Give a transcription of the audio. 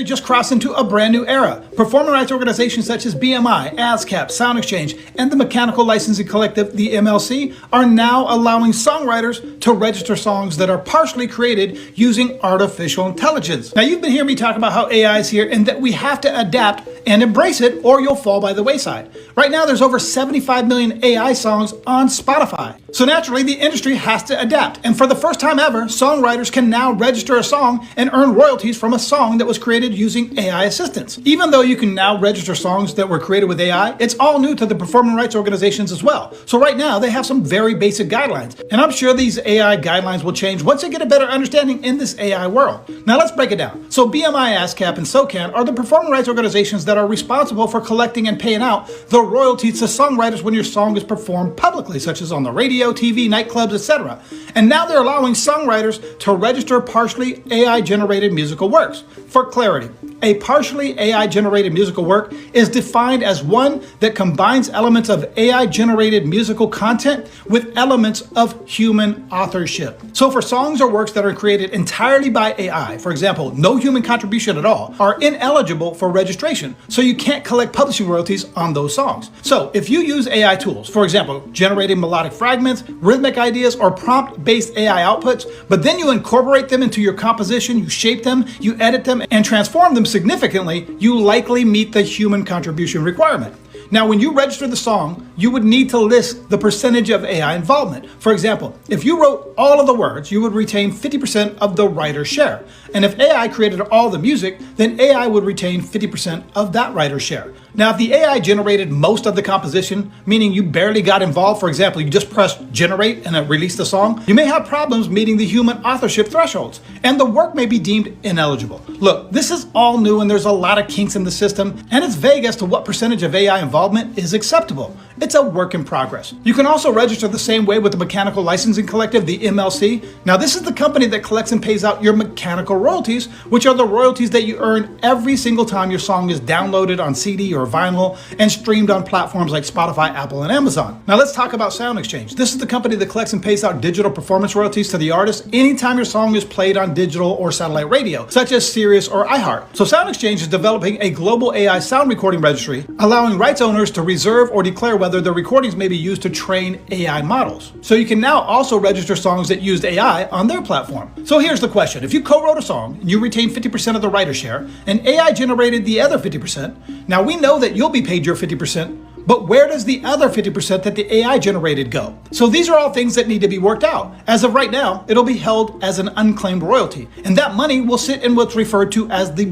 Just crossed into a brand new era. Performance rights organizations such as BMI, ASCAP, SoundExchange, and the Mechanical Licensing Collective, the MLC, are now allowing songwriters to register songs that are partially created using artificial intelligence. Now, you've been hearing me talk about how AI is here and that we have to adapt and embrace it or you'll fall by the wayside. Right now, there's over 75 million AI songs on Spotify. So naturally, the industry has to adapt. And for the first time ever, songwriters can now register a song and earn royalties from a song that was created using AI assistance. Even though you can now register songs that were created with AI, it's all new to the performance rights organizations as well. So right now, they have some very basic guidelines. And I'm sure these AI guidelines will change once they get a better understanding in this AI world. Now let's break it down. So BMI, ASCAP, and SOCAN are the performance rights organizations that are responsible for collecting and paying out the royalties to songwriters when your song is performed publicly, such as on the radio, TV, nightclubs, etc. And now they're allowing songwriters to register partially AI-generated musical works. For clarity, a partially AI-generated musical work is defined as one that combines elements of AI-generated musical content with elements of human authorship. So for songs or works that are created entirely by AI, for example, no human contribution at all, are ineligible for registration, so you can't collect publishing royalties on those songs. So if you use AI tools, for example, generating melodic fragments, rhythmic ideas, or prompt-based AI outputs, but then you incorporate them into your composition, you shape them, you edit them, and transform them significantly, you likely meet the human contribution requirement. Now, when you register the song, you would need to list the percentage of AI involvement. For example, if you wrote all of the words, you would retain 50% of the writer's share. And if AI created all the music, then AI would retain 50% of that writer's share. Now, if the AI generated most of the composition, meaning you barely got involved, for example, you just pressed generate and it released the song, you may have problems meeting the human authorship thresholds, and the work may be deemed ineligible. Look, this is all new and there's a lot of kinks in the system, and it's vague as to what percentage of AI involvement is acceptable. It's a work in progress. You can also register the same way with the Mechanical Licensing Collective, the MLC. Now, this is the company that collects and pays out your mechanical royalties, which are the royalties that you earn every single time your song is downloaded on CD or vinyl and streamed on platforms like Spotify, Apple, and Amazon. Now let's talk about SoundExchange. This is the company that collects and pays out digital performance royalties to the artist anytime your song is played on digital or satellite radio, such as Sirius or iHeart. So SoundExchange is developing a global AI sound recording registry, allowing rights owners to reserve or declare whether their recordings may be used to train AI models. So you can now also register songs that used AI on their platform. So here's the question. If you co-wrote a song and you retain 50% of the writer share and AI generated the other 50%, now we know that you'll be paid your 50%, but where does the other 50% that the AI generated go? So these are all things that need to be worked out. As of right now, it'll be held as an unclaimed royalty, and that money will sit in what's referred to as the